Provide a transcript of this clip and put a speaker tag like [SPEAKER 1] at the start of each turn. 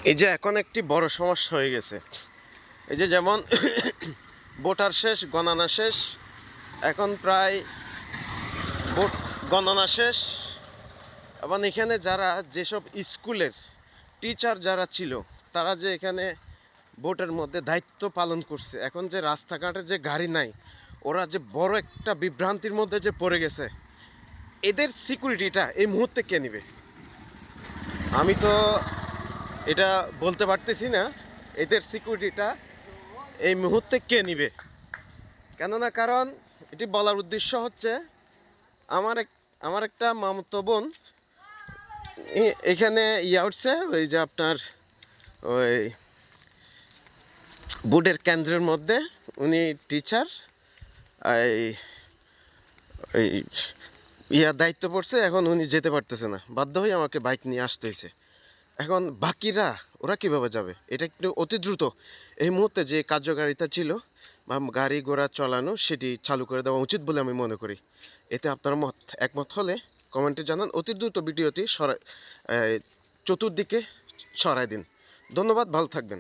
[SPEAKER 1] এই যে এখন একটি বড় সমস্যা হয়ে গেছে। এই যে যেমন ভোটার শেষ, গণনা শেষ, এখন প্রায় ভোট গণনা শেষ। এবং এখানে যারা যেসব স্কুলের টিচার যারা ছিল, তারা যে এখানে ভোটের মধ্যে দায়িত্ব পালন করছে, এখন যে রাস্তাঘাটে যে গাড়ি নাই, ওরা যে বড় একটা বিভ্রান্তির মধ্যে যে পড়ে গেছে। এদের সিকিউরিটিটা এই মুহূর্তে কে নেবে? আমি তো এটা বলতে পারতেছি না এদের সিকিউরিটিটা এই মুহূর্তে কে নিবে। কেননা কারণ এটি বলার উদ্দেশ্য হচ্ছে, আমার এক আমার একটা মামাতো বোন এখানে উঠছে, ওই যে আপনার ওই বোর্ডের কেন্দ্রের মধ্যে উনি টিচার, এই ওই দায়িত্ব পড়ছে। এখন উনি যেতে পারতেছে না, বাধ্য হয়ে আমাকে বাইক নিয়ে আসতে হয়েছে। এখন বাকিরা ওরা কিভাবে যাবে? এটা একটু অতি দ্রুত এই মুহূর্তে যে কার্যকারিতা ছিল বা গাড়ি ঘোড়া চালানো, সেটি চালু করে দেওয়া উচিত বলে আমি মনে করি। এতে আপনার একমত হলে কমেন্টে জানান। অতি দ্রুত ভিডিওটি চতুর্দিকে ছড়ায় দিন। ধন্যবাদ, ভালো থাকবেন।